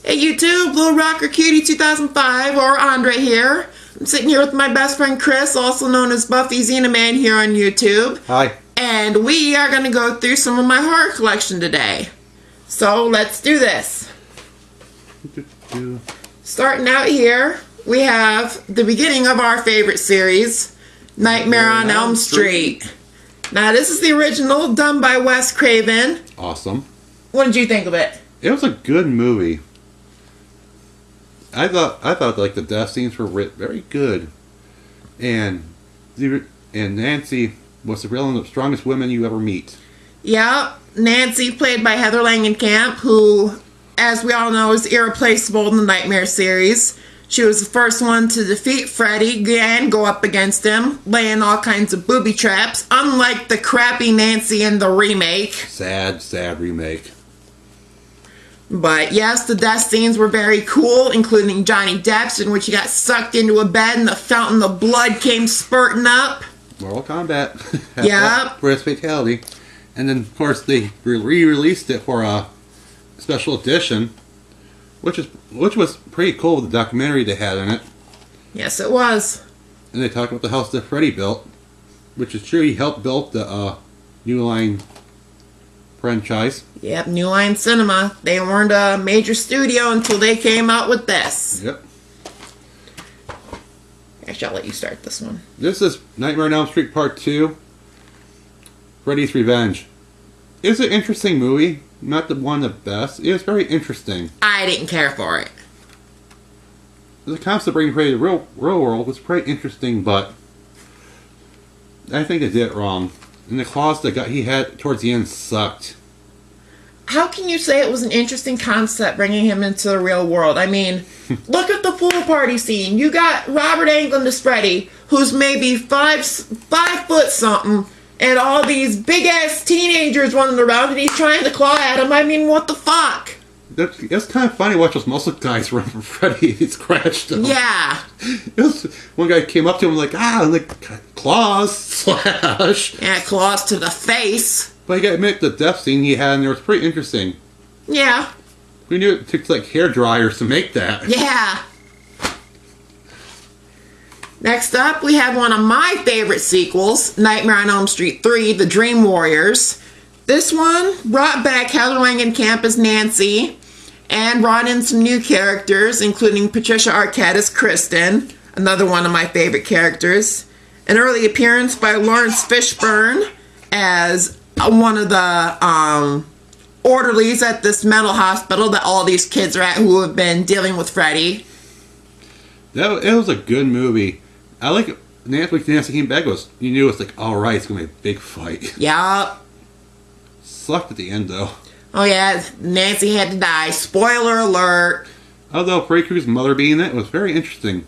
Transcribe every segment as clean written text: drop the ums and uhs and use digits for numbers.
Hey YouTube, Little Rocker Cutie 2005, or Andre here. I'm sitting here with my best friend Chris, also known as buffyxenaman here on YouTube. Hi. And we are going to go through some of my horror collection today. So let's do this. Starting out here, we have the beginning of our favorite series, Nightmare on Elm Street. Now this is the original, done by Wes Craven. Awesome. What did you think of it? It was a good movie. I thought like the death scenes were very good, and Nancy was one of the strongest women you ever meet. Yeah, Nancy, played by Heather Langenkamp, who, as we all know, is irreplaceable in the Nightmare series. She was the first one to defeat Freddy and go up against him, laying all kinds of booby traps, unlike the crappy Nancy in the remake. Sad remake. But yes, the death scenes were very cool, including Johnny Depp's, in which he got sucked into a bed and the fountain of blood came spurting up. Mortal Kombat. Yep. First fatality. And then, of course, they re-released it for a special edition, which was pretty cool with the documentary they had in it. Yes, it was. And they talked about the house that Freddy built, which is true. He helped build the New Line franchise. Yep, New Line Cinema. They weren't a major studio until they came out with this. Yep. Actually, I'll let you start this one. This is Nightmare on Elm Street Part 2, Freddy's Revenge. It's an interesting movie. Not one of the best. It was very interesting. I didn't care for it. The concept of bringing Freddy to the real world was pretty interesting, but I think they did it wrong. And the claws that he had towards the end sucked. How can you say it was an interesting concept bringing him into the real world? I mean, look at the pool party scene. You got Robert Englund as Freddy, who's maybe 5 foot something, and all these big ass teenagers running around, and he's trying to claw at him. I mean, what the fuck? It's kind of funny to watch those muscle guys run from Freddy. He scratched him. Yeah. One guy came up to him like, claws, slash. Yeah, claws to the face. But you gotta admit, the death scene he had in there was pretty interesting. Yeah. We knew it took like hair dryers to make that. Yeah. Next up, we have one of my favorite sequels, Nightmare on Elm Street 3, The Dream Warriors. This one brought back Heather Langenkamp as Nancy and brought in some new characters, including Patricia Arquette as Kristen, another one of my favorite characters. An early appearance by Lawrence Fishburne as one of the orderlies at this mental hospital that all these kids are at who have been dealing with Freddy. It was a good movie. I like Nancy came back. You knew it was like, alright, it's gonna be a big fight. Yup. Sucked at the end though. Oh yeah, Nancy had to die. Spoiler alert. Although Freddy Krueger's mother being it was very interesting.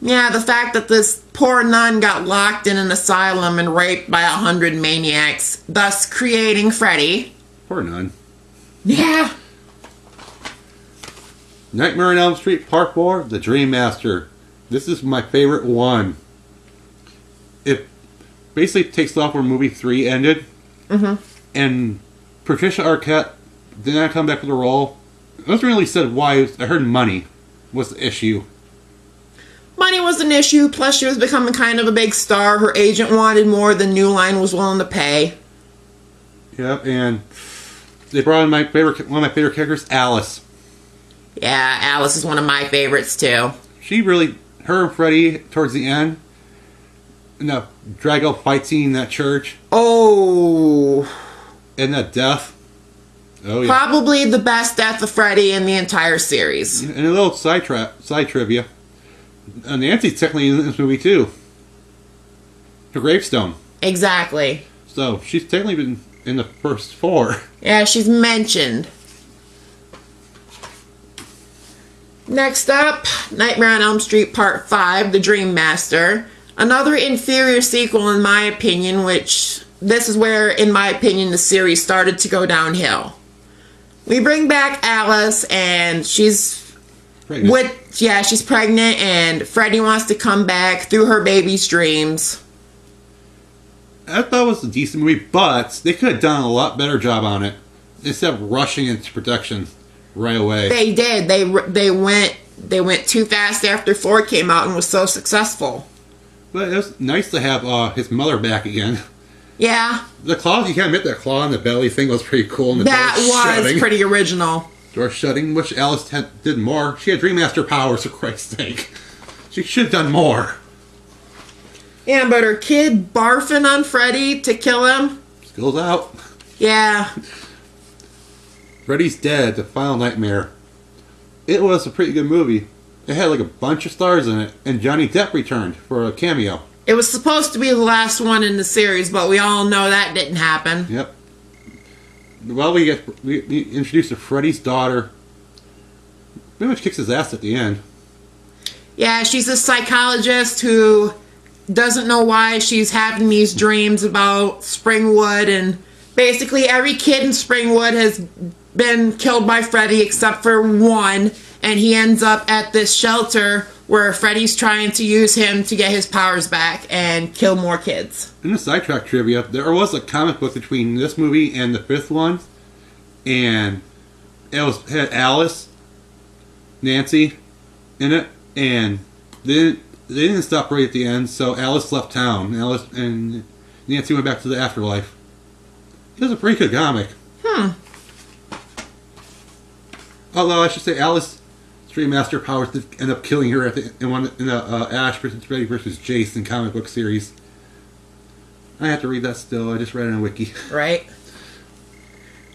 Yeah, the fact that this poor nun got locked in an asylum and raped by 100 maniacs, thus creating Freddy. Poor nun. Yeah. Nightmare on Elm Street Part 4, The Dream Master. This is my favorite one. It basically takes off where movie 3 ended. Mm-hmm. And Patricia Arquette did not come back to the role. It wasn't really said why. I heard money was the issue. Money was an issue, plus she was becoming kind of a big star. Her agent wanted more than New Line was willing to pay. Yep, and they brought in one of my favorite characters, Alice. Yeah, Alice is one of my favorites too. Her and Freddy, towards the end, in the drag-out fight scene in that church. Oh. And that death. Oh yeah. Probably the best death of Freddy in the entire series. And a little side trivia. Nancy's technically in this movie too. Her gravestone. Exactly. So she's technically been in the first 4. Yeah, she's mentioned. Next up, Nightmare on Elm Street Part 5, The Dream Master. Another inferior sequel in my opinion, which this is where, in my opinion, the series started to go downhill. We bring back Alice, and she's pregnant. She's pregnant, and Freddy wants to come back through her baby's dreams. I thought it was a decent movie, but they could have done a lot better job on it instead of rushing into production. right away. They did. They went too fast after 4 came out and was so successful. But it was nice to have his mother back again. Yeah. The claw, you can't admit that claw in the belly thing was pretty cool. And the that was shutting. Pretty original. Door shutting, which Alice did more. She had Dream Master powers, for Christ's sake. She should have done more. Yeah, but her kid barfing on Freddy to kill him. Skills out. Yeah. Freddy's Dead, the final nightmare. It was a pretty good movie. It had like a bunch of stars in it, and Johnny Depp returned for a cameo. It was supposed to be the last one in the series, but we all know that didn't happen. Yep. Well, we introduced to Freddy's daughter. Pretty much kicks his ass at the end. Yeah, she's a psychologist who doesn't know why she's having these dreams about Springwood, and basically every kid in Springwood has been killed by Freddy except for one, and he ends up at this shelter where Freddy's trying to use him to get his powers back and kill more kids. In the sidetrack trivia, there was a comic book between this movie and the 5th one, and it had Alice, Nancy in it, and they didn't stop right at the end, so Alice left town. Alice and Nancy went back to the afterlife. It was a pretty good comic. Although I should say Alice Dream Master powers to end up killing her in the Ash vs. Freddy vs. Jason comic book series. I have to read that still. I just read it on Wiki. Right.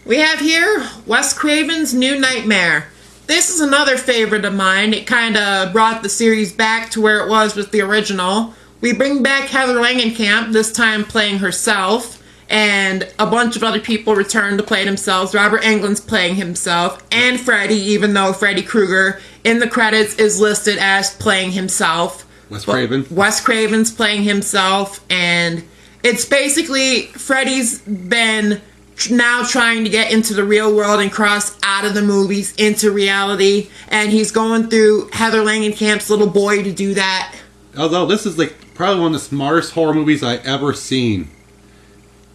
We have here Wes Craven's New Nightmare. This is another favorite of mine. It kind of brought the series back to where it was with the original. We bring back Heather Langenkamp, this time playing herself. And a bunch of other people return to play themselves. Robert Englund's playing himself. And Freddy, even though Freddy Krueger in the credits is listed as playing himself. Wes Craven. Wes Craven's playing himself. And it's basically Freddy's been now trying to get into the real world and cross out of the movies into reality. And he's going through Heather Langenkamp's little boy to do that. Although this is like probably one of the smartest horror movies I ever seen.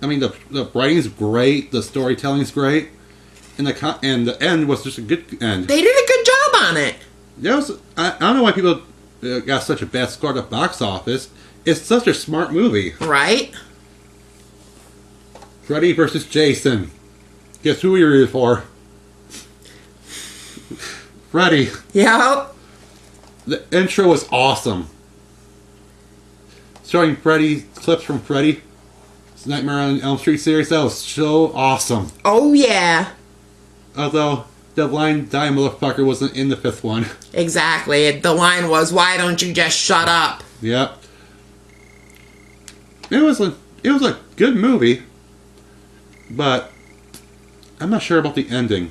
I mean, the writing's great, the storytelling's great, and the end was just a good end. They did a good job on it. I don't know why people got such a bad score at the box office. It's such a smart movie. Right? Freddy vs. Jason. Guess who we rooted for? Freddy. Yep. The intro was awesome. Showing clips from Freddy. Nightmare on Elm Street series, that was so awesome. Oh, yeah. Although, the line, die motherfucker, wasn't in the 5th one. Exactly. The line was, why don't you just shut up? Yep. It was a good movie, but I'm not sure about the ending.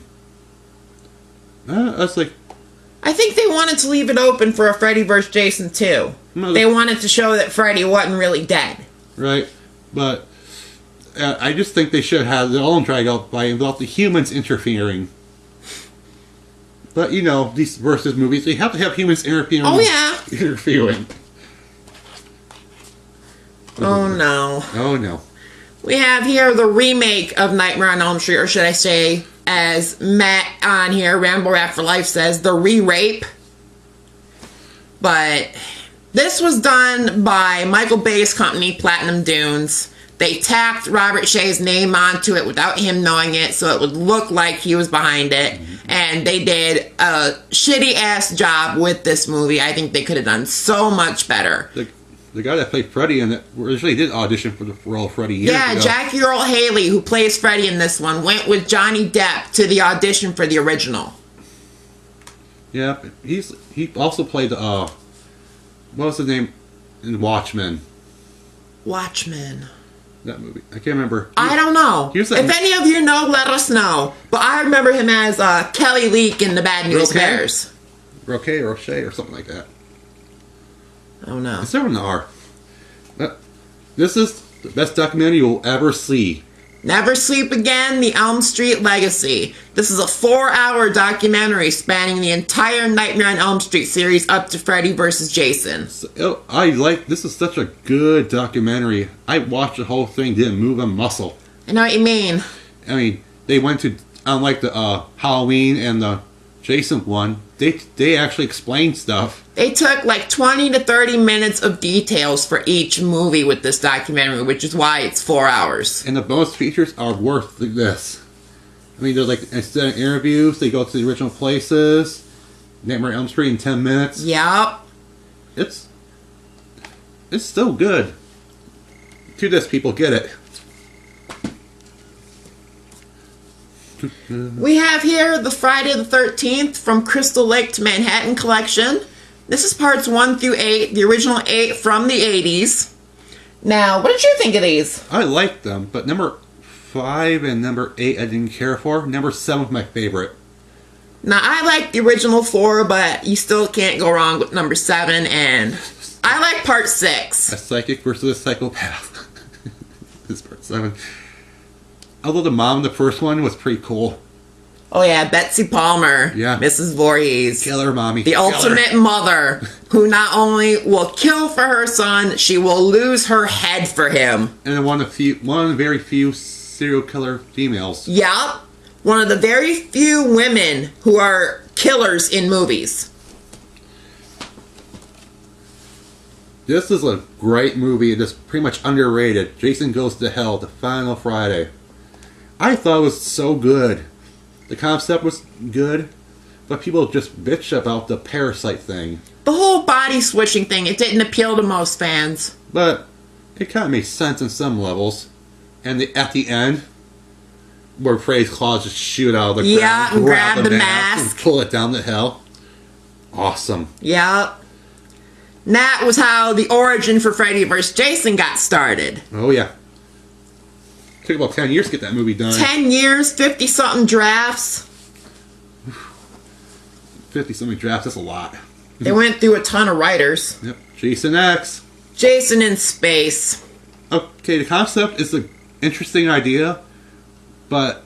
I think they wanted to leave it open for a Freddy vs. Jason 2. They wanted to show that Freddy wasn't really dead. Right, but I just think they should have their own drag out without the humans interfering. But, you know, these versus movies, they have to have humans interfering. Oh, yeah. Interfering. Oh, no. Oh, no. We have here the remake of Nightmare on Elm Street, or should I say, as Matt on here, Rambo Rat for Life says, the re-rape. But this was done by Michael Bay's company, Platinum Dunes. They tacked Robert Shea's name onto it without him knowing it, so it would look like he was behind it. And they did a shitty-ass job with this movie. I think they could have done so much better. The guy that played Freddy in it originally did audition for the role of Freddy years ago. Jackie Earle Haley, who plays Freddy in this one, went with Johnny Depp to the audition for the original. Yeah, he also played, what was the name in Watchmen? Watchmen. That movie. I can't remember. I don't know. If any of you know, let us know. But I remember him as Kelly Leak in The Bad News Bears. Roche or something like that. Oh no. It's there an R. This is the best documentary you'll ever see. Never Sleep Again, The Elm Street Legacy. This is a 4-hour documentary spanning the entire Nightmare on Elm Street series up to Freddy vs. Jason. This is such a good documentary. I watched the whole thing, didn't move a muscle. I know what you mean. I mean, they went to unlike the Halloween and the Jason one, they actually explain stuff. They took like 20 to 30 minutes of details for each movie with this documentary, which is why it's 4 hours. And the bonus features are worth this. I mean, there's like instead of interviews, they go to the original places. Nightmare on Elm Street in 10 minutes. Yep. It's still good. To this, people get it. We have here the Friday the 13th from Crystal Lake to Manhattan collection. This is parts 1 through 8, the original 8 from the 80s. Now, what did you think of these? I liked them, but number 5 and number 8 I didn't care for. Number 7 was my favorite. Now, I like the original 4, but you still can't go wrong with number 7, and I like part 6. A psychic versus a psychopath. This is part 7. Although the mom in the first one was pretty cool. Oh yeah, Betsy Palmer. Yeah. Mrs. Voorhees. Killer mommy. The ultimate mother, who not only will kill for her son, she will lose her head for him. And one of the very few serial killer females. Yup. One of the very few women who are killers in movies. This is a great movie. It's pretty much underrated. Jason Goes to Hell, the final Friday. I thought it was so good. The concept was good, but people just bitch about the parasite thing. The whole body switching thing, it didn't appeal to most fans. But it kind of makes sense in some levels. And at the end, where Freddy's claws just shoot out of the ground, yeah, and grab the mask and pull it down to hell. Awesome. Yep. And that was how the origin for Freddy vs. Jason got started. Oh yeah. Took about 10 years to get that movie done. 10 years, 50-something drafts. 50-something drafts, that's a lot. They went through a ton of writers. Yep. Jason X. Jason in space. Okay, the concept is an interesting idea, but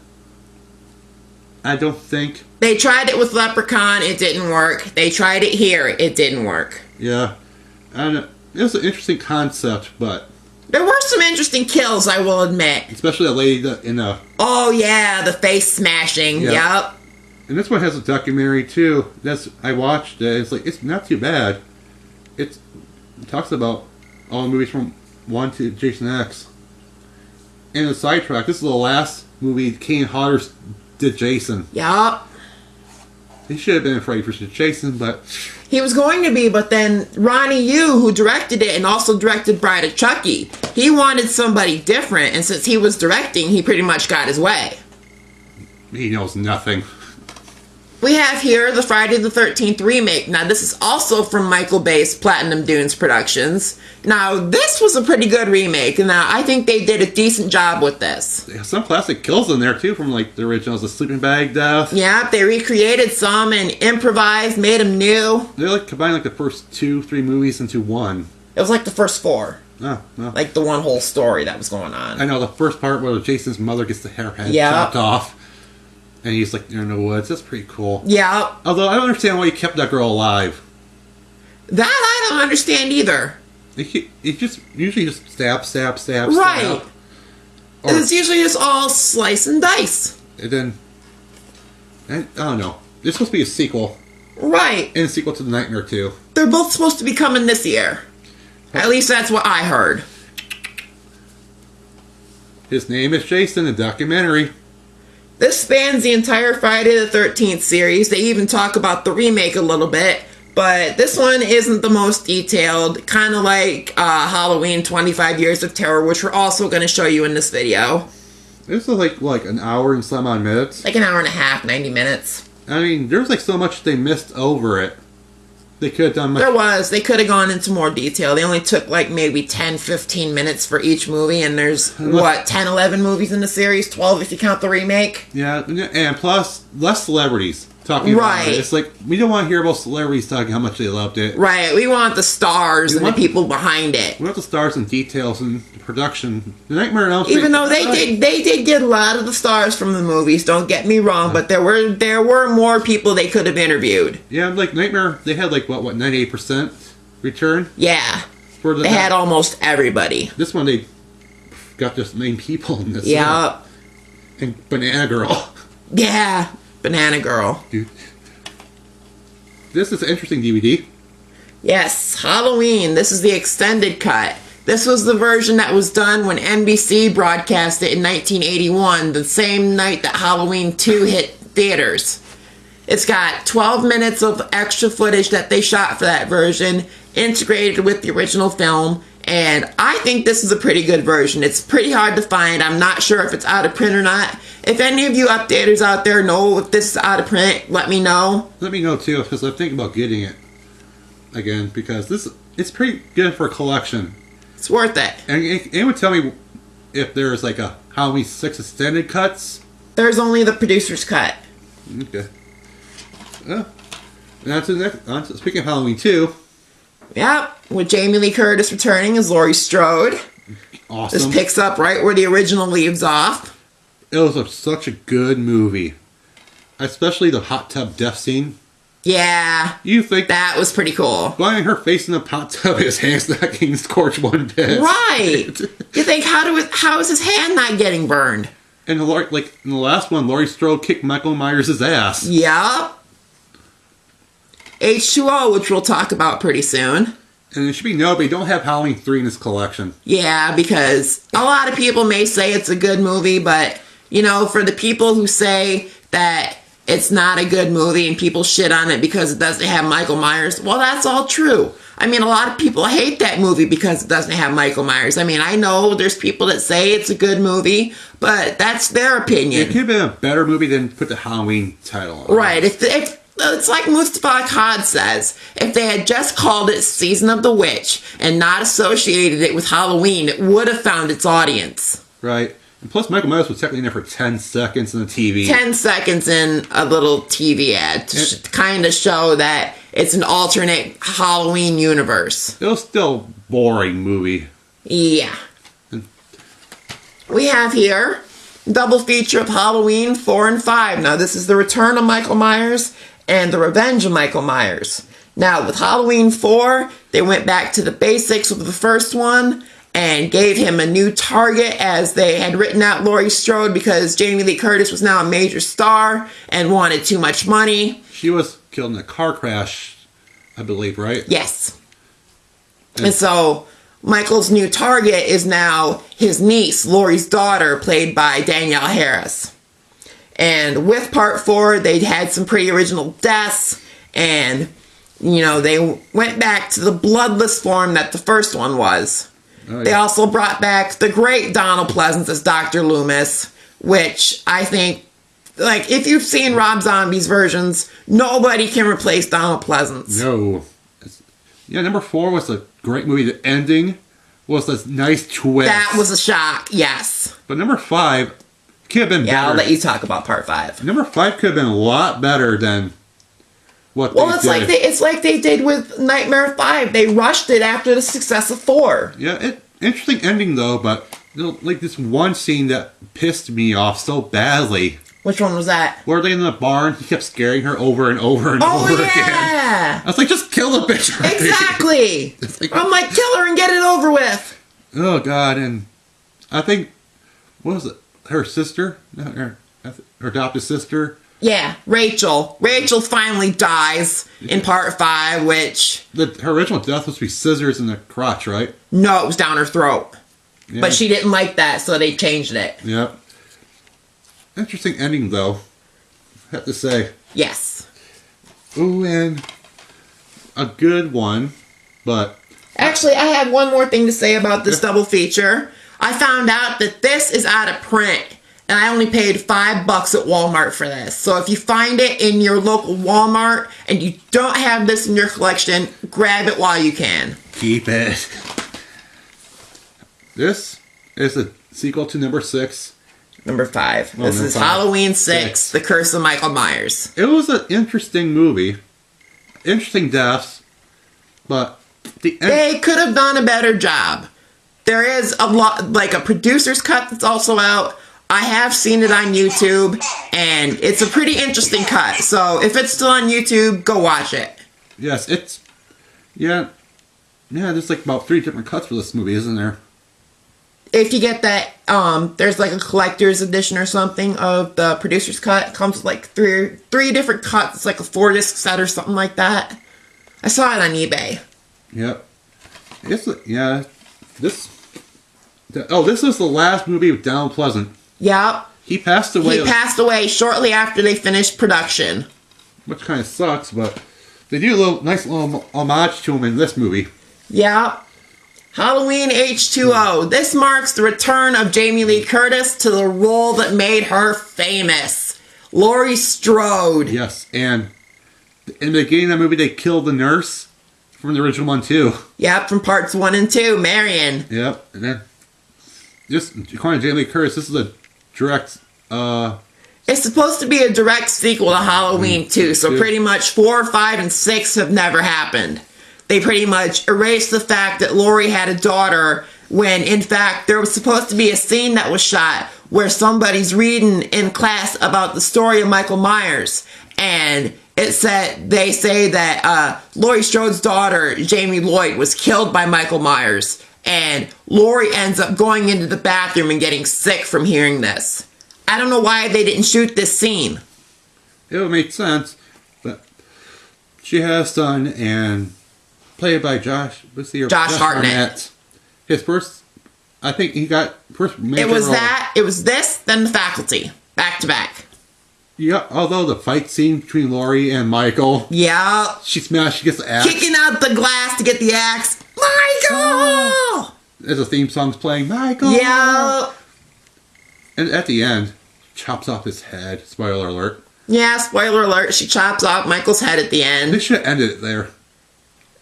I don't think... They tried it with Leprechaun, it didn't work. They tried it here, it didn't work. Yeah. And it was an interesting concept, but... There were some interesting kills, I will admit. Especially that lady in a... Oh yeah, the face smashing, yep. And this one has a documentary too. I watched it. It's not too bad. It talks about all the movies from 1 to Jason X. And a sidetrack, this is the last movie Kane Hodder did Jason. Yep. He should have been afraid for Jason, but... He was going to be, but then Ronnie Yu, who directed it and also directed Bride of Chucky, he wanted somebody different, and since he was directing, he pretty much got his way. He knows nothing. We have here the Friday the 13th remake. Now, this is also from Michael Bay's Platinum Dunes Productions. Now, this was a pretty good remake. Now, I think they did a decent job with this. They have some classic kills in there, too, from, like, the originals. The sleeping bag death. Yeah, they recreated some and improvised, made them new. They, like, combined, like, the first 2-3 movies into one. It was like the first 4. Oh, no. Like the one whole story that was going on. I know, the first part where Jason's mother gets the hair head chopped off. And he's like, you're in the woods. That's pretty cool. Yeah. Although I don't understand why he kept that girl alive. That I don't understand either. He just usually just stab. Right. It's usually just all slice and dice. And then, I don't know. There's supposed to be a sequel. Right. And a sequel to The Nightmare 2. They're both supposed to be coming this year. At least that's what I heard. His name is Jason, the documentary. This spans the entire Friday the 13th series. They even talk about the remake a little bit. But this one isn't the most detailed. Kind of like Halloween 25 Years of Terror, which we're also going to show you in this video. This is like an hour and some odd minutes. Like an hour and a half, 90 minutes. I mean, there's like so much they missed over it. They could have done much. There was. They could have gone into more detail. They only took like maybe 10, 15 minutes for each movie. And there's, what, 10, 11 movies in the series? 12 if you count the remake? Yeah, and plus, less celebrities talking about it. It's like, we don't want to hear about celebrities talking how much they loved it. Right. We want the stars and the people behind it. We want the stars and details and the production. The Nightmare on Elm Street. Even though they did get a lot of the stars from the movies, don't get me wrong, but there were more people they could have interviewed. Yeah, like Nightmare, they had like, what 98% return? Yeah. They had almost everybody. This one, they got just main people in this. Yeah. And Banana Girl. Yeah, Banana Girl. Dude. This is an interesting DVD. Yes, Halloween. This is the extended cut. This was the version that was done when NBC broadcast it in 1981, the same night that Halloween 2 hit theaters. It's got 12 minutes of extra footage that they shot for that version, integrated with the original film, and I think this is a pretty good version. It's pretty hard to find. I'm not sure if it's out of print or not. If any of you updaters out there know if this is out of print, let me know. Let me know too, because I'm thinking about getting it again, because it's pretty good for a collection. It's worth it. And anyone tell me if there's like a Halloween 6 extended cuts? There's only the producer's cut. Okay. Now to the next. Speaking of Halloween 2. Yep, with Jamie Lee Curtis returning as Laurie Strode. Awesome. This picks up right where the original leaves off. It was such a good movie. Especially the hot tub death scene. Yeah. You think that was pretty cool. Finding her face in the hot tub, his hand's not getting scorched one bit. Right. You think, how is his hand not getting burned? And like in the last one, Laurie Strode kicked Michael Myers' ass. Yep. H2O, which we'll talk about pretty soon. And it should be noted, but you don't have Halloween 3 in this collection. Yeah, because a lot of people may say it's a good movie, but, you know, for the people who say that it's not a good movie and people shit on it because it doesn't have Michael Myers, well, that's all true. I mean, a lot of people hate that movie because it doesn't have Michael Myers. I mean, I know there's people that say it's a good movie, but that's their opinion. It could have been a better movie than put the Halloween title on. Right. If it's like Mustafa Akkad says, if they had just called it Season of the Witch and not associated it with Halloween, it would have found its audience. Right. And plus, Michael Myers was technically in there for 10 seconds in the TV. 10 seconds in a little TV ad to kind of show that it's an alternate Halloween universe. It was still a boring movie. Yeah. We have here double feature of Halloween 4 and 5. Now, this is the return of Michael Myers and the revenge of Michael Myers. Now, with Halloween 4, they went back to the basics of the first one and gave him a new target, as they had written out Laurie Strode because Jamie Lee Curtis was now a major star and wanted too much money. She was killed in a car crash, I believe, right? Yes. And so Michael's new target is now his niece, Laurie's daughter, played by Danielle Harris. And with part 4, they had some pretty original deaths, and, you know, they went back to the bloodless form that the first one was. Oh, yeah. They also brought back the great Donald Pleasance as Dr. Loomis, which I think, like, if you've seen Rob Zombie's versions, nobody can replace Donald Pleasance. No. Yeah, number 4 was a great movie. The ending was this nice twist. That was a shock, yes. But number 5 could have been better. Yeah, I'll let you talk about part 5. Number 5 could have been a lot better than what they did. It's like they did with Nightmare 5. They rushed it after the success of 4. Yeah, interesting ending though, but like this one scene that pissed me off so badly. Which one was that? Where they in the barn, he kept scaring her over and over and over again. I was like, just kill the bitch already. Exactly. I'm like, kill her and get it over with. Oh God, and I think, what was it? Her sister? Her adopted sister? Yeah, Rachel. Rachel finally dies in part 5, which... Her original death was to be scissors in the crotch, right? No, it was down her throat. Yeah. But she didn't like that, so they changed it. Yep. Interesting ending, though. I have to say. Yes. Ooh, and a good one, but... Actually, I have one more thing to say about this double feature. I found out that this is out of print, and I only paid $5 at Walmart for this. So if you find it in your local Walmart and you don't have this in your collection, grab it while you can. Keep it. This is a sequel to number 6. Number 5. This is Halloween 6, The Curse of Michael Myers. It was an interesting movie. Interesting deaths, but they could have done a better job. There is a lot, like a producer's cut that's also out. I have seen it on YouTube, and it's a pretty interesting cut. So if it's still on YouTube, go watch it. Yes, it's... Yeah, there's like about 3 different cuts for this movie, isn't there? if you get that, there's like a collector's edition or something of the producer's cut. It comes with like three different cuts. It's like a 4-disc set or something like that. I saw it on eBay. Yep. This was the last movie with Donald Pleasant. Yep. He passed away. He passed away shortly after they finished production. Which kind of sucks, but they do a nice little homage to him in this movie. Yep. Halloween H2O. This marks the return of Jamie Lee Curtis to the role that made her famous. Laurie Strode. Yes, and in the beginning of that movie, they killed the nurse from the original one, too. Yep, from parts 1 and 2, Marion. Yep, and then, just according to Jamie Lee Curtis, this is a direct, It's supposed to be a direct sequel to Halloween 2, so pretty much 4, 5, and 6 have never happened. They pretty much erased the fact that Laurie had a daughter when, in fact, there was supposed to be a scene that was shot where somebody's reading in class about the story of Michael Myers. And they say that Laurie Strode's daughter, Jamie Lloyd, was killed by Michael Myers. And Laurie ends up going into the bathroom and getting sick from hearing this. I don't know why they didn't shoot this scene. It would make sense, but she has a son, and played by Josh Hartnett. His first, I think he got first major role. It was this, then The Faculty, back to back. Yeah, although the fight scene between Laurie and Michael. Yeah. She gets the axe. Kicking out the glass to get the axe. Michael! As the theme song's playing, Michael! Yeah. And at the end, chops off his head. Spoiler alert. Yeah, spoiler alert. She chops off Michael's head at the end. They should have ended it there.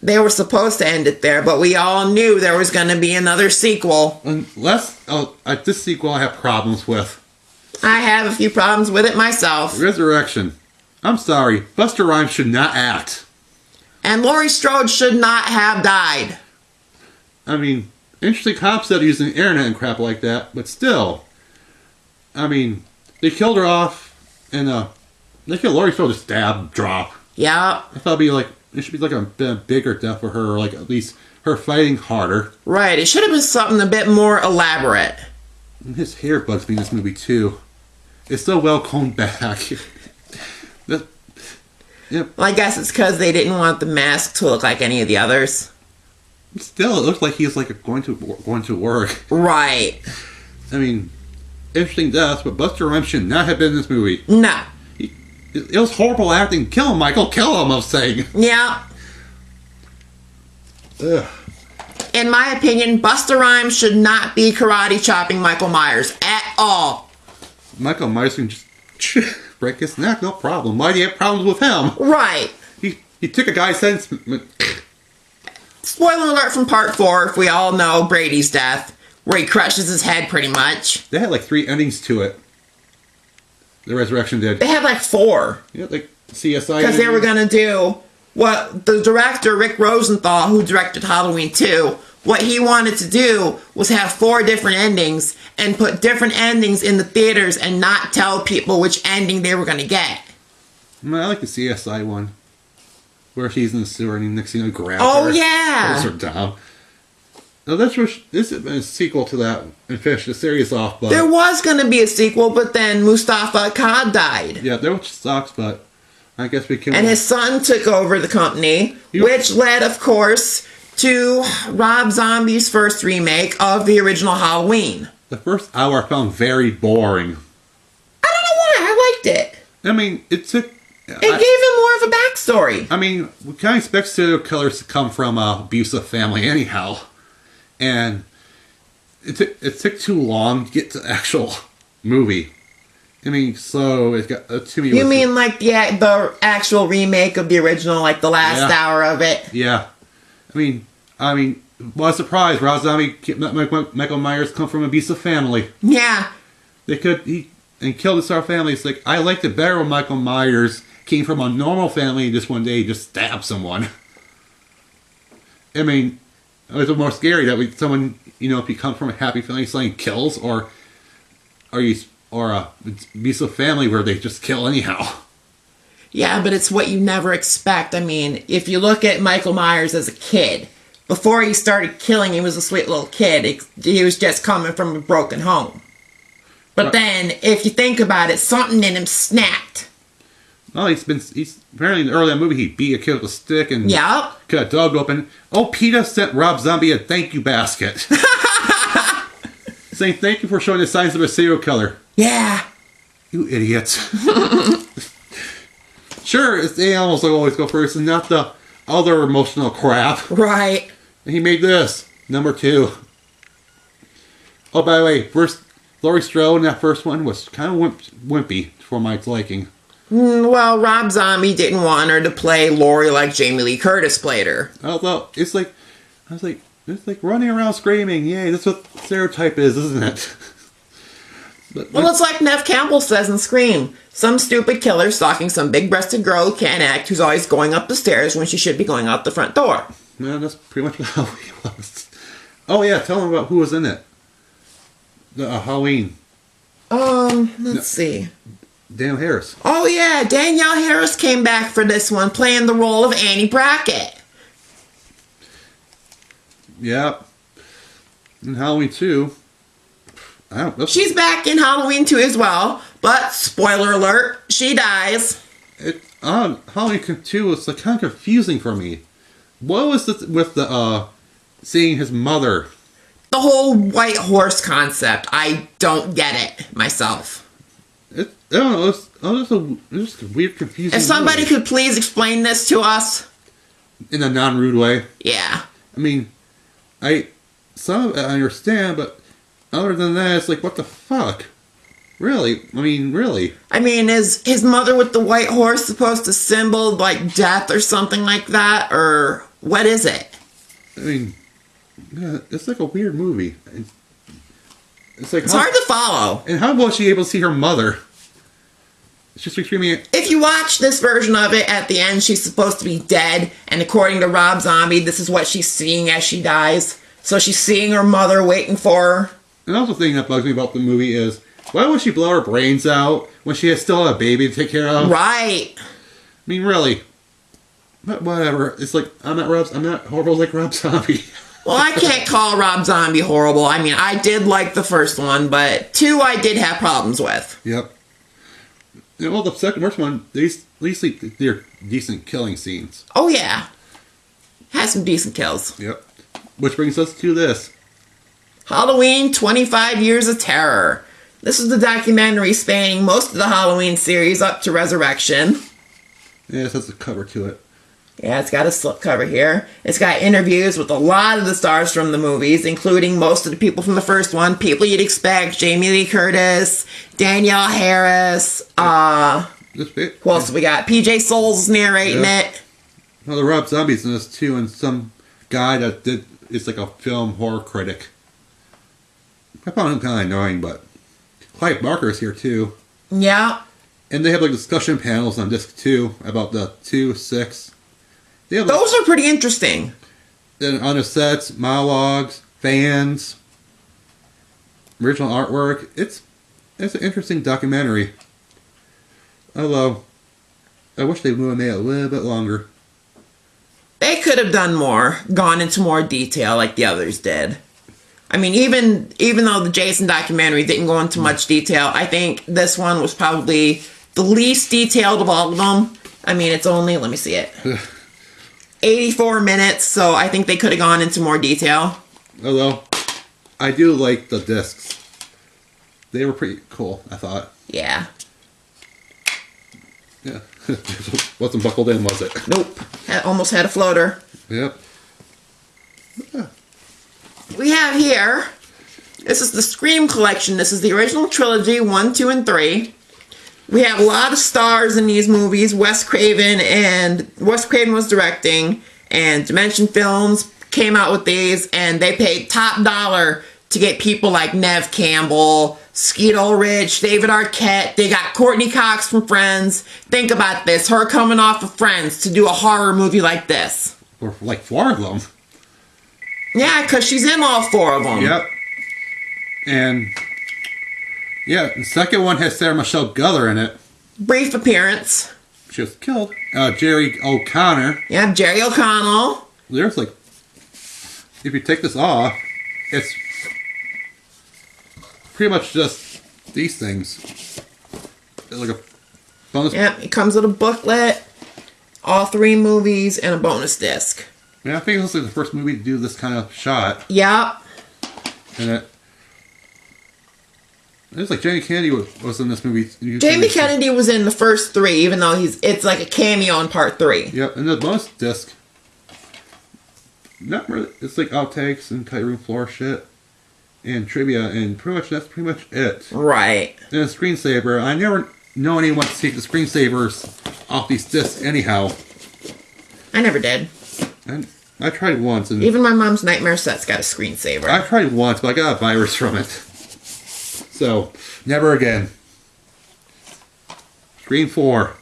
They were supposed to end it there, but we all knew there was going to be another sequel. Unless, this sequel I have problems with. I have a few problems with it myself. Resurrection. I'm sorry, Buster Rhymes should not act. And Laurie Strode should not have died. I mean, interesting concept using the internet and crap like that, but still. I mean, they killed her off, and they killed Laurie Strode with a stab, drop. Yeah. I thought it should be like a bigger death for her, or like at least her fighting harder. Right, it should have been something a bit more elaborate. And his hair bugs me in this movie too. It's so well combed back. Yep. Well, I guess it's because they didn't want the mask to look like any of the others. Still, it looks like he's like going to work. Right. I mean, interesting death, but Buster Rhymes should not have been in this movie. No. It was horrible acting. Kill him, Michael. Kill him, I was saying. Yeah. Ugh. In my opinion, Buster Rhymes should not be karate chopping Michael Myers at all. Michael Myers can just break his neck, no problem. Why do you have problems with him? Right. He took a guy's head. Spoiler alert from part 4, if we all know Brady's death, where he crushes his head pretty much. They had like 3 endings to it. The Resurrection did. They had like 4. Yeah, like CSI. Because they were going to do what the director, Rick Rosenthal, who directed Halloween 2, what he wanted to do was have 4 different endings and put different endings in the theaters and not tell people which ending they were going to get. I like the CSI one. Where he's in the sewer and he next thing you know grabs her. Oh, yeah. Pulls her down. Now, this is a sequel to that and finish the series off, but... There was going to be a sequel, but then Mustafa Akkad died. Yeah, that which sucks, but I guess we can... And his son took over the company, which led, of course, to Rob Zombie's first remake of the original Halloween. The first hour I found very boring. I don't know why. I liked it. I mean, it took... It gave him more of a backstory. I mean, we kind of expect serial killers to come from an abusive family anyhow. And it took too long to get to the actual movie. I mean, so it got to me. You mean like the actual remake of the original, like the last hour of it? Yeah. I mean, what a surprise! Rob Zombie, Michael Myers come from an abusive family. Yeah. And killed his entire family. It's like I liked it better when Michael Myers came from a normal family and just one day just stabbed someone. I mean. It was more scary that someone, if you come from a happy family, suddenly kills, or a abusive family where they just kill anyhow. Yeah, but it's what you never expect. I mean, if you look at Michael Myers as a kid, before he started killing, he was a sweet little kid. He was just coming from a broken home. But then, if you think about it, something in him snapped. Well, he's apparently in the early movie, he beat a kid with a stick and Yep. cut a dog open. Oh, PETA sent Rob Zombie a thank you basket. Saying thank you for showing the signs of a serial killer. Yeah. You idiots. Sure, it's the animals that always go first and not the other emotional crap. Right. And he made this, number 2. Oh, by the way, first, Laurie Strode in that first one was kind of wimpy for my liking. Well, Rob Zombie didn't want her to play Laurie like Jamie Lee Curtis played her. Although, it's like running around screaming, yay, that's what stereotype is, isn't it? Well, it's like Neve Campbell says in Scream. Some stupid killer stalking some big-breasted girl who can't act, who's always going up the stairs when she should be going out the front door. Man, that's pretty much how he was. Oh yeah, tell him about who was in it. The Halloween. Let's see. Danielle Harris. Oh yeah, Danielle Harris came back for this one, playing the role of Annie Brackett. Yep. In Halloween 2. She's back in Halloween 2 as well, but spoiler alert, she dies. Halloween 2 was kind of confusing for me. What was this with the seeing his mother? The whole white horse concept, I don't get it myself. I don't know. It's just a weird, confusing. If somebody could please explain this to us in a non-rude way. Yeah. I mean, some of it I understand, but other than that, it's like, what the fuck? Really? I mean, really? I mean, is his mother with the white horse supposed to symbol, like, death or something like that? Or what is it? I mean, yeah, it's like a weird movie. It's hard to follow. And how was she able to see her mother? She's screaming. If you watch this version of it, at the end, she's supposed to be dead. And according to Rob Zombie, this is what she's seeing as she dies. So she's seeing her mother waiting for her. And also the thing that bugs me about the movie is, why would she blow her brains out when she has still a baby to take care of? Right. I mean, really. But whatever. It's like, I'm not horrible like Rob Zombie. Well, I can't call Rob Zombie horrible. I mean, I did like the first one, but 2 I did have problems with. Yep. Yeah, well, the first one, at least they're decent killing scenes. Oh, yeah. Has some decent kills. Yep. Which brings us to this. Halloween 25 Years of Terror. This is the documentary spanning most of the Halloween series up to Resurrection. Yeah, it has a cover to it. Yeah, it's got a slip cover here. It's got interviews with a lot of the stars from the movies, including most of the people from the first one. People you'd expect. Jamie Lee Curtis, Danielle Harris, who else we got? PJ Souls narrating it. Well, the Rob Zombie's in this too, and some guy it's like a film horror critic. I found him kind of annoying, but Clive Barker's here too. Yeah. And they have like discussion panels on disc 2 about the 2, 6. Those are pretty interesting. Then on the sets, monologues, fans, original artwork. It's an interesting documentary. Although, I wish they would have made it a little bit longer. They could have done more, gone into more detail like the others did. I mean, even though the Jason documentary didn't go into much detail, I think this one was probably the least detailed of all of them. I mean, it's only, let me see it, 84 minutes, so I think they could have gone into more detail. Although, I do like the discs. They were pretty cool, I thought. Yeah. Yeah. Wasn't buckled in, was it? Nope. Almost had a floater. Yep. Yeah. We have here, this is the Scream collection. This is the original trilogy, 1, 2, and 3. We have a lot of stars in these movies. Wes Craven was directing, and Dimension Films came out with these, and they paid top dollar to get people like Neve Campbell, Skeet Ulrich, David Arquette. They got Courtney Cox from Friends. Think about this, her coming off of Friends to do a horror movie like this. Or like 4 of them. Yeah, because she's in all 4 of them. Yep. And, yeah, the second one has Sarah Michelle Gellar in it. Brief appearance. She was killed. Jerry O'Connor. Yeah, Jerry O'Connell. There's like if you take this off, it's pretty much just these things. It's like a bonus. Yep, it comes with a booklet, all 3 movies, and a bonus disc. Yeah, I think this is the first movie to do this kind of shot. Yep. And it's like Jamie Kennedy was in this movie. Jamie Kennedy was in the first 3, even though it's like a cameo in part 3. Yep, and the bonus disc, not really, it's like outtakes and tight room floor shit and trivia, and that's pretty much it. Right. And a screensaver. I never know anyone to take the screensavers off these discs anyhow. I never did. And I tried once, and even my mom's nightmare set's got a screensaver. I tried once, but I got a virus from it. So, never again. Scream 4.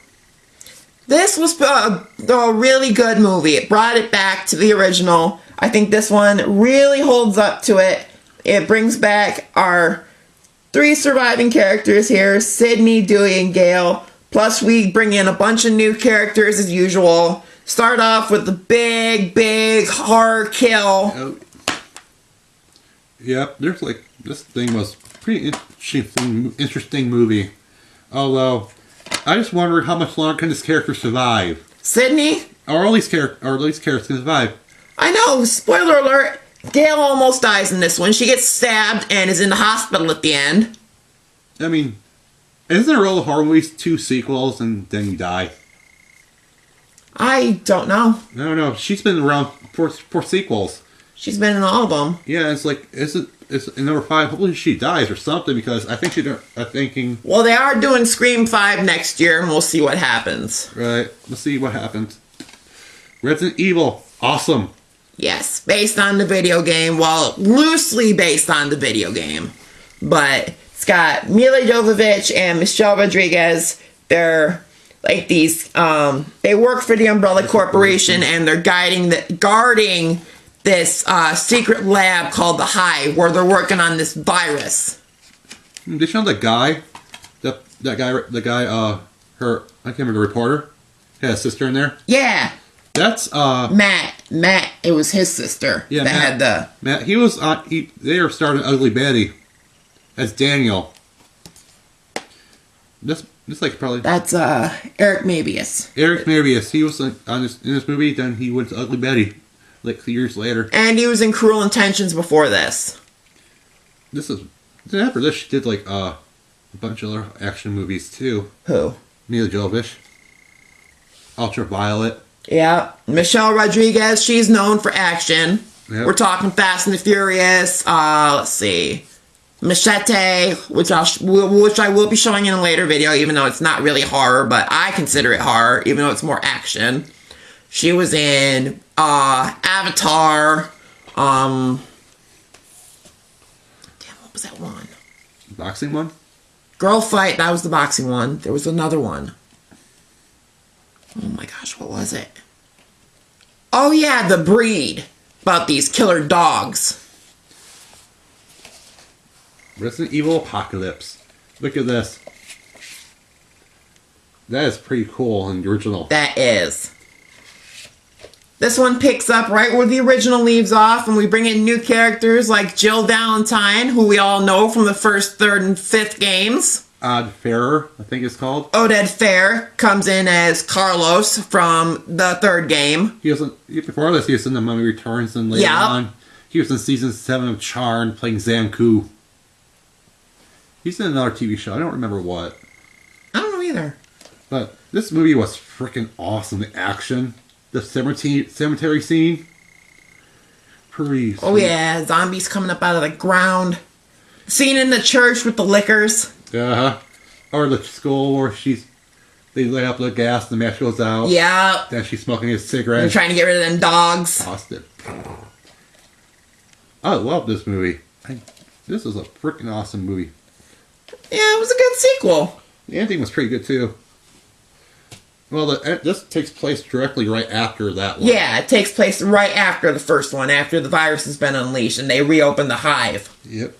This was a really good movie. It brought it back to the original. I think this one really holds up to it. It brings back our 3 surviving characters here, Sydney, Dewey, and Gail. Plus, we bring in a bunch of new characters as usual. Start off with the big horror kill. Oh. Yep, there's like, this thing was pretty interesting movie. Although, I just wonder how much longer can this character survive? Sydney? Or at least characters can survive. I know, spoiler alert, Gail almost dies in this one. She gets stabbed and is in the hospital at the end. I mean, isn't there all the horror movies 2 sequels and then you die? I don't know. I don't know. She's been around for sequels. She's been in all of them. Yeah, it's like, it's in number 5, hopefully she dies or something, because I think I'm thinking... Well, they are doing Scream 5 next year, and we'll see what happens. Right, let's see what happens. Resident Evil, awesome. Yes, based on the video game, well, loosely based on the video game. But it's got Mila Jovovich and Michelle Rodriguez. They're like these, they work for the Umbrella Corporation, and they're guarding this secret lab called the Hive, where they're working on this virus. Did you know that guy, the guy, I can't remember, the reporter, had a sister in there? Yeah. That's, Matt, it was his sister. Yeah, that had the... Matt, he was, they were starting Ugly Betty as Daniel. This like probably... That's, Eric Mabius. Eric Mabius, he was in this movie, then he went to Ugly Betty. Like years later. And he was in Cruel Intentions before this. After this, she did like a bunch of other action movies too. Who? Mila Jovovich. Ultraviolet. Yeah. Michelle Rodriguez, she's known for action. Yep. We're talking Fast and the Furious. Let's see. Machete, which I will be showing in a later video, even though it's not really horror, but I consider it horror, even though it's more action. She was in Avatar. Damn, what was that one? Boxing one? Girl Fight, that was the boxing one. There was another one. Oh my gosh, what was it? Oh yeah, The Breed. About these killer dogs. Resident Evil Apocalypse. Look at this. That is pretty cool and original. That is. This one picks up right where the original leaves off, and we bring in new characters like Jill Valentine, who we all know from the first, third, and fifth games. Odd Farer, I think it's called. Oded Fair comes in as Carlos from the third game. Before this, he was in The Mummy Returns, and later on, he was in Season 7 of Charmed, playing Zanku. He's in another TV show, I don't remember what. I don't know either. But this movie was freaking awesome. The action. The cemetery scene. Pretty sweet. Oh yeah, zombies coming up out of the ground. Scene in the church with the liquors. Uh-huh. Or the school where they light up the gas and the match goes out. Yeah. Then she's smoking a cigarette. They're trying to get rid of them dogs. Austin. I love this movie. This is a freaking awesome movie. Yeah, it was a good sequel. The ending was pretty good too. Well, this takes place directly right after that one. Yeah, it takes place right after the first one, after the virus has been unleashed and they reopen the Hive. Yep.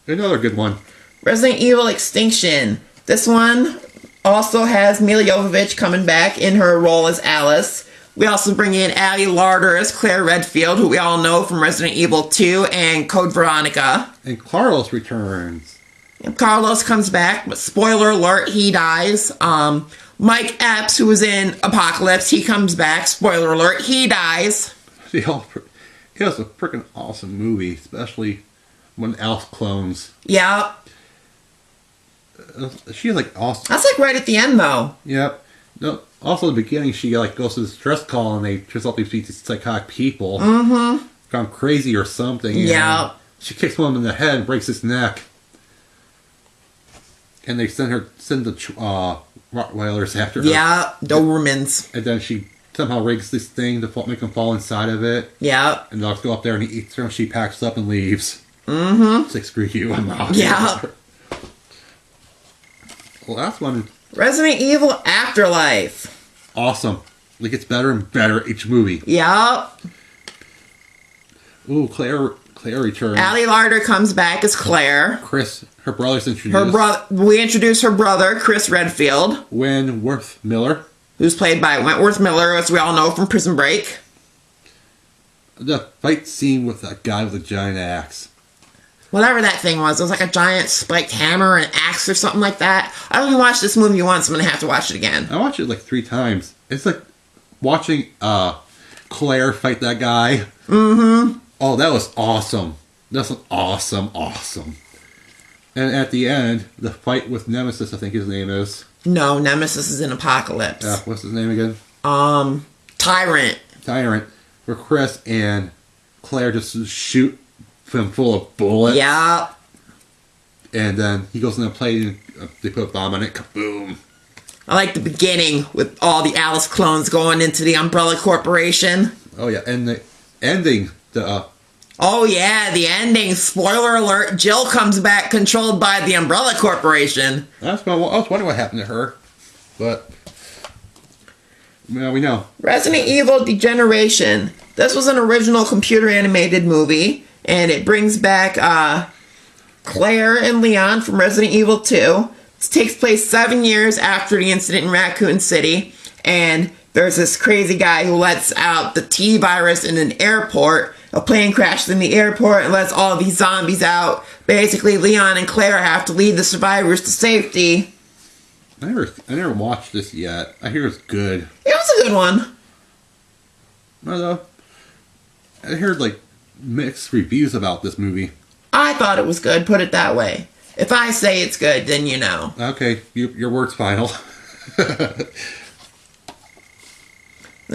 Another good one. Resident Evil Extinction. This one also has Mila Jovovich coming back in her role as Alice. We also bring in Allie Larder as Claire Redfield, who we all know from Resident Evil 2 and Code Veronica. And Carlos returns. And Carlos comes back, but spoiler alert, he dies. Mike Epps, who was in Apocalypse, he comes back. Spoiler alert, he dies. It was a freaking awesome movie, especially when Alf clones. Yeah. She's like awesome. That's like right at the end, though. Yep. No, also, in the beginning, she like goes to this stress call and they turns out to be these psychotic people. Mm-hmm. Gone crazy or something. Yeah. She kicks one in the head and breaks his neck. And they send the Rottweilers after her. Yeah, Dobermans. And then she somehow rigs this thing to make him fall inside of it. Yeah. And the dogs go up there and he eats her and she packs up and leaves. Mm-hmm. It's like, screw you, I'm out. Yeah. The last one. Resident Evil Afterlife. Awesome. It gets better and better each movie. Yeah. Ooh, Claire returns. Allie Larder comes back as Claire. Chris, her brother's introduced. We introduce her brother, Chris Redfield. Wentworth Miller. Who's played by Wentworth Miller, as we all know from Prison Break. The fight scene with that guy with a giant axe. Whatever that thing was. It was like a giant spiked hammer and axe or something like that. I only watched this movie once. I'm going to have to watch it again. I watched it like 3 times. It's like watching Claire fight that guy. Mm-hmm. Oh, that was awesome. That's awesome. And at the end, the fight with Nemesis, I think his name is. No, Nemesis is in Apocalypse. What's his name again? Tyrant. Where Chris and Claire just shoot him full of bullets. Yeah. And then he goes in the plane and they put a bomb on it. Kaboom. I like the beginning with all the Alice clones going into the Umbrella Corporation. Oh, yeah. And the ending, oh, yeah, the ending. Spoiler alert, Jill comes back controlled by the Umbrella Corporation. I was wondering what happened to her. But, well, we know. Resident Evil Degeneration. This was an original computer animated movie, and it brings back Claire and Leon from Resident Evil 2. It takes place 7 years after the incident in Raccoon City, and there's this crazy guy who lets out the T-virus in an airport. A plane crashes in the airport and lets all these zombies out. Basically, Leon and Claire have to lead the survivors to safety. I never watched this yet. I hear it's good. It was a good one. I heard like mixed reviews about this movie. I thought it was good, put it that way. If I say it's good, then you know. Okay, your word's final. The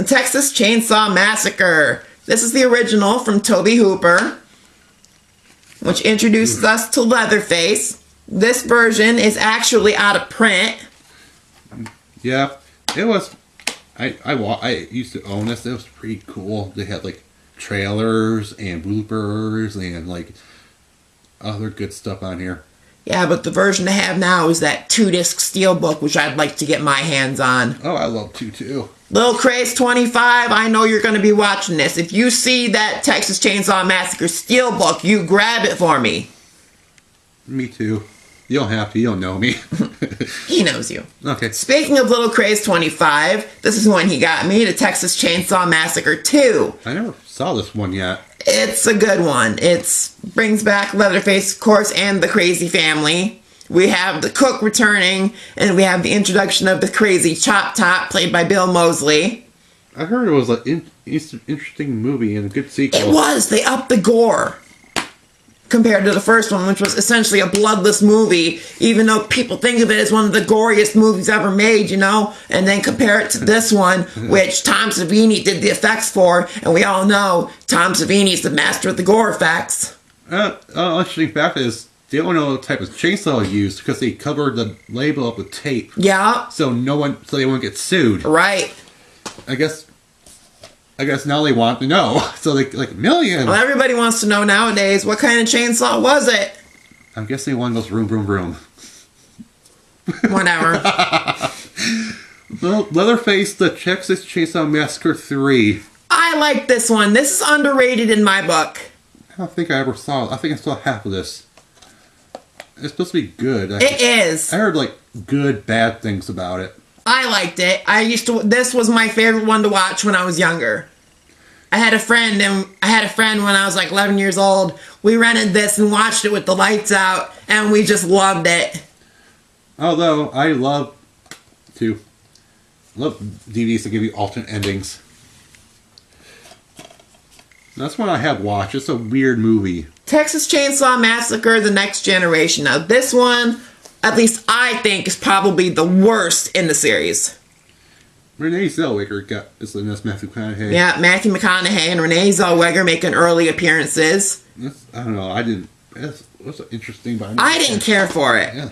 Texas Chainsaw Massacre. This is the original from Tobe Hooper, which introduces us to Leatherface. This version is actually out of print. Yeah, it was. I used to own this. It was pretty cool. They had like trailers and bloopers and like other good stuff on here. Yeah, but the version I have now is that 2-disc steelbook, which I'd like to get my hands on. Oh, I love 2 too. Lil Craze 25, I know you're going to be watching this. If you see that Texas Chainsaw Massacre steelbook, you grab it for me. Me too. You don't have to. You don't know me. He knows you. Okay. Speaking of Little Craze 25, this is when he got me, the Texas Chainsaw Massacre 2. I never saw this one yet. It's a good one. It brings back Leatherface, of course, and the Crazy family. We have the cook returning, and we have the introduction of the crazy Chop Top, played by Bill Moseley. I heard it was an interesting movie and a good sequel. It was. They upped the gore compared to the first one, which was essentially a bloodless movie, even though people think of it as one of the goriest movies ever made, you know? And then compare it to this one, which Tom Savini did the effects for, and we all know Tom Savini's the master of the gore effects. Interesting fact is, they don't know what type of chainsaw he used because they covered the label up with tape. Yeah. So they won't get sued. Right. I guess now they want to know. So they like millions. Well, everybody wants to know nowadays, what kind of chainsaw was it? I'm guessing one goes vroom vroom vroom. Whatever. Leatherface, the Texas Chainsaw Massacre 3. I like this one. This is underrated in my book. I don't think I ever saw it. I think I saw half of this. It's supposed to be good. It is. I heard like good, bad things about it. I liked it. This was my favorite one to watch when I was younger. I had a friend when I was like 11 years old. We rented this and watched it with the lights out, and we just loved it. Although, I love DVDs that give you alternate endings. That's one I have watched. It's a weird movie. Texas Chainsaw Massacre, The Next Generation. Now, this one, at least I think, is probably the worst in the series. Renee Zellweger is in this. Matthew McConaughey. Yeah, Matthew McConaughey and Renee Zellweger making early appearances. I don't know. It was interesting, but I didn't care for it. Yeah.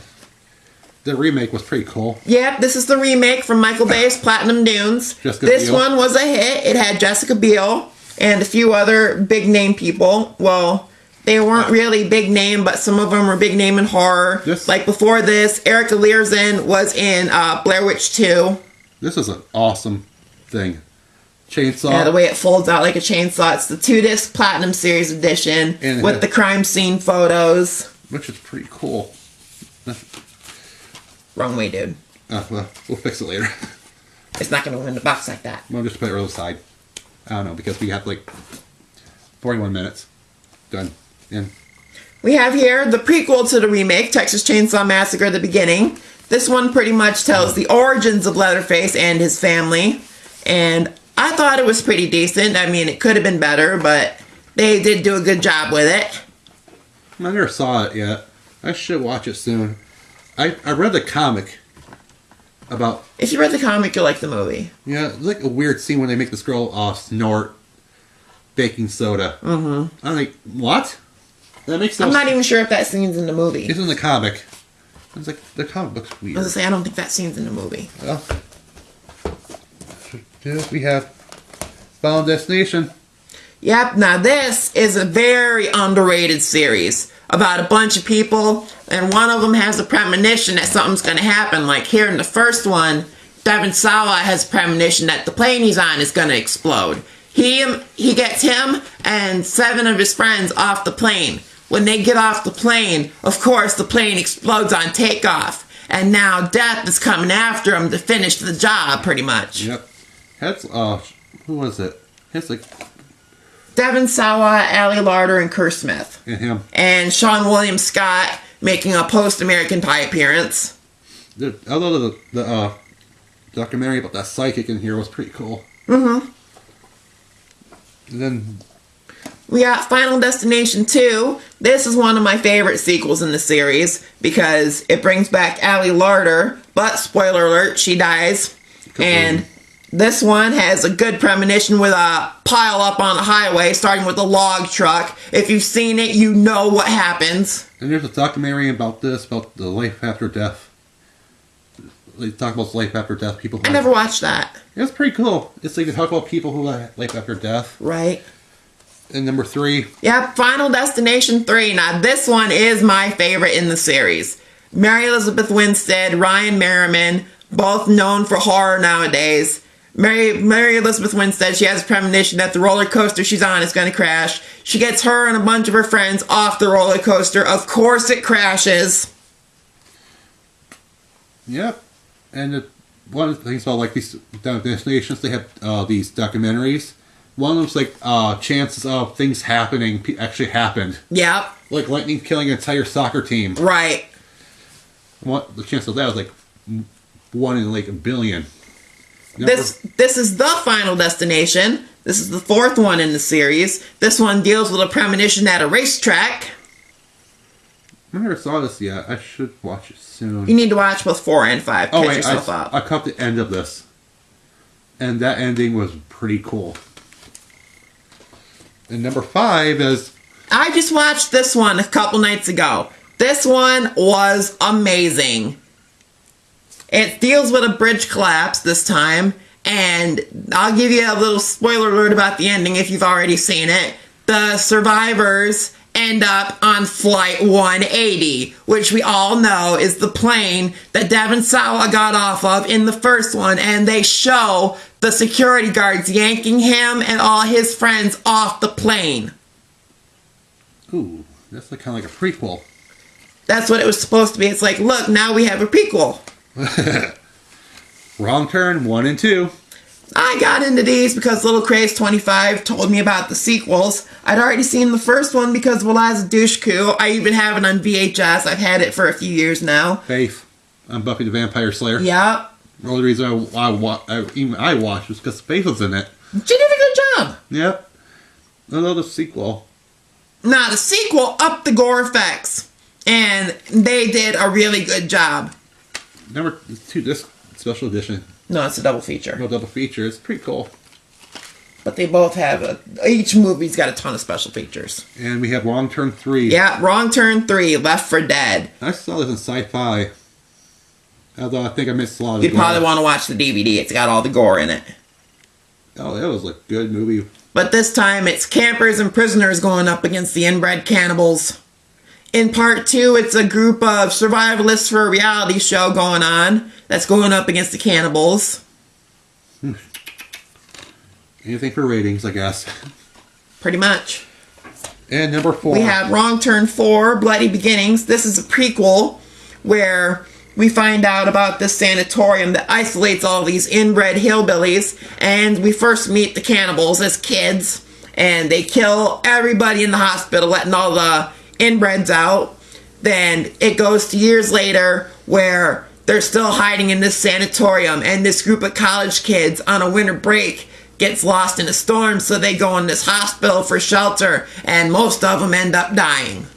The remake was pretty cool. Yep, this is the remake from Michael Bay's Platinum Dunes. This one was a hit. It had Jessica Biel and a few other big name people. Well, they weren't really big name, but some of them were big name in horror. Like before this, Erica Learson was in Blair Witch 2. This is an awesome thing. Chainsaw. Yeah, the way it folds out like a chainsaw. It's the 2-disc Platinum Series edition with the crime scene photos. Which is pretty cool. Wrong way, dude. Well, we'll fix it later. It's not going to go in the box like that. We'll just put it on the side. I don't know, because we have like 41 minutes. Done. In. We have here the prequel to the remake, Texas Chainsaw Massacre: The Beginning. This one pretty much tells the origins of Leatherface and his family. And I thought it was pretty decent. I mean, it could have been better, but they did do a good job with it. I never saw it yet. I should watch it soon. I read the comic about... If you read the comic, you'll like the movie. Yeah, it's like a weird scene when they make this girl snort baking soda. Mm-hmm. I'm like, what? That makes no sense. I'm not even sure if that scene's in the movie. It's in the comic. It's like, the comic looks weird. I was going to say, I don't think that scene's in the movie. Well, we have Final Destination. Yep, now this is a very underrated series about a bunch of people, and one of them has a premonition that something's going to happen. Like here in the first one, Devon Sawa has a premonition that the plane he's on is going to explode. He gets him and 7 of his friends off the plane. When they get off the plane, of course, the plane explodes on takeoff. And now death is coming after him to finish the job, pretty much. Yep. That's, who was it? It's like... Devon Sawa, Ali Larter, and Kerr Smith. And him. And Sean William Scott making a post-American Pie appearance. Although the documentary about that psychic in here was pretty cool. Mm-hmm. And then... we got Final Destination 2. This is one of my favorite sequels in the series because it brings back Ali Larter, but spoiler alert, she dies. And this one has a good premonition with a pile up on the highway, starting with a log truck. If you've seen it, you know what happens. And there's a documentary about this, about the life after death. They talk about life after death. People. I never watched that. It's pretty cool. It's like they talk about people who have life after death. Right. And number 3. Yep, Final Destination 3. Now, this one is my favorite in the series. Mary Elizabeth Winstead, Ryan Merriman, both known for horror nowadays. Mary Elizabeth Winstead, she has a premonition that the roller coaster she's on is going to crash. She gets her and a bunch of her friends off the roller coaster. Of course it crashes. Yep. And one of the things about like these destinations, they have these documentaries. One of them's like chances of things happening actually happened. Yep. Like lightning killing an entire soccer team. Right. The chance of that was like 1 in like a billion. This is the Final Destination. This is the 4th one in the series. This one deals with a premonition at a racetrack. I never saw this yet. I should watch it soon. You need to watch both 4 and 5. Oh, Catch wait, yourself up. I caught the end of this. And that ending was pretty cool. And number 5 is... I just watched this one a couple nights ago. This one was amazing. It deals with a bridge collapse this time. And I'll give you a little spoiler alert about the ending if you've already seen it. The survivors end up on Flight 180, which we all know is the plane that Devon Sawa got off of in the first one. And they show the security guards yanking him and all his friends off the plane. Ooh, that's like kind of like a prequel. That's what it was supposed to be. It's like, look, now we have a prequel. Wrong Turn 1 and 2. I got into these because Little Craze 25 told me about the sequels. I'd already seen the first one because of Eliza Dushku. I even have it on VHS. I've had it for a few years now. Faith. I'm Buffy the Vampire Slayer. Yep. The only reason I watched was because Faith was in it. She did a good job. Yep. Another sequel. Now, the sequel upped the gore effects. And they did a really good job. Number 2 disc special edition. No, it's a double feature. No double feature. It's pretty cool. But they both have each movie's got a ton of special features. And we have Wrong Turn 3. Yeah, Wrong Turn 3, Left for Dead. I saw this in Sci-Fi. Although I think I missed a lot of You'd probably want to watch the DVD. It's got all the gore in it. Oh, that was a good movie. But this time, it's campers and prisoners going up against the inbred cannibals. In part 2, it's a group of survivalists for a reality show going on that's going up against the cannibals. Anything for ratings, I guess. Pretty much. And number 4. We have Wrong Turn 4, Bloody Beginnings. This is a prequel where we find out about this sanatorium that isolates all these inbred hillbillies. And we first meet the cannibals as kids. And they kill everybody in the hospital, letting all the inbreds out. Then it goes to years later where they're still hiding in this sanatorium. And this group of college kids on a winter break gets lost in a storm, so they go in this hospital for shelter, and most of them end up dying.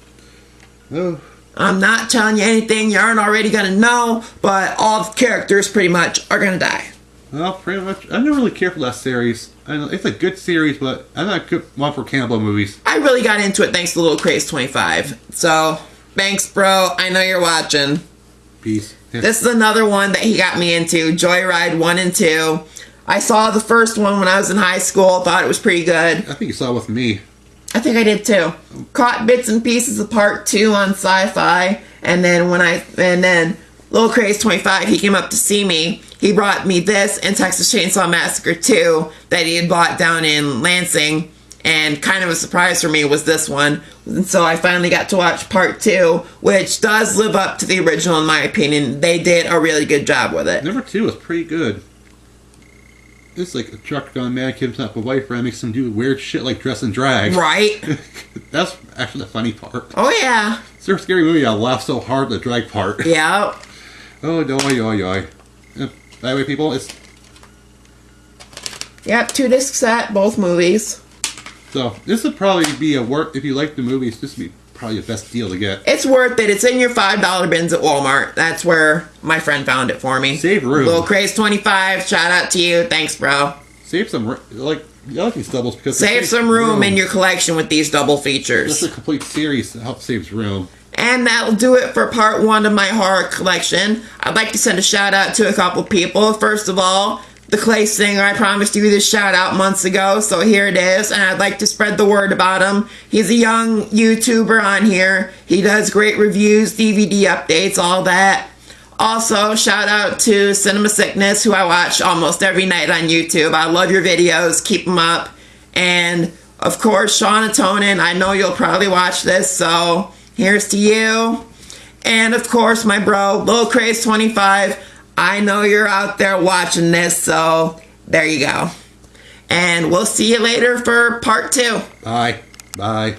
Oh. I'm not telling you anything you aren't already going to know, but all the characters pretty much are going to die. Well, pretty much. I don't really care for that series. I know it's a good series, but I'm not a good one for cannibal movies. I really got into it thanks to Little Craze 25. So, thanks, bro. I know you're watching. Peace. Yeah. This is another one that he got me into, Joyride 1 and 2. I saw the first one when I was in high school. Thought it was pretty good. I think you saw it with me. I think I did too. Caught bits and pieces of part 2 on Sci-Fi, and then Little Craze 25, he came up to see me. He brought me this and Texas Chainsaw Massacre 2 that he had bought down in Lansing, and kind of a surprise for me was this one. And so I finally got to watch part 2, which does live up to the original in my opinion. They did a really good job with it. Number 2 was pretty good. It's like a truck gone mad, kidnaps a wife, and makes him do weird shit like dress and drag. Right. That's actually the funny part. Oh, yeah. It's a scary movie. I laughed so hard at the drag part. Yeah. Oh, yoy. By the way, people, it's... Yep, 2-disc set, both movies. So, this would probably be a work... If you like the movies, this would be probably the best deal to get. It's worth it. It's in your $5 bins at Walmart. That's where my friend found it for me. Save room. Little Craze 25, shout out to you. Thanks, bro. Save some... I like these doubles because... Save some room in your collection with these double features. That's a complete series that helps save room. And that'll do it for part 1 of my horror collection. I'd like to send a shout out to a couple people. First of all, the Clay Singer. I promised you this shout out months ago, so here it is. And I'd like to spread the word about him. He's a young YouTuber on here. He does great reviews, DVD updates, all that. Also, shout out to Cinema Sickness, who I watch almost every night on YouTube. I love your videos. Keep them up. And, of course, Shauna Tonin. I know you'll probably watch this, so... here's to you. And of course, my bro, Little Craze 25. I know you're out there watching this, so there you go. And we'll see you later for part 2. Bye.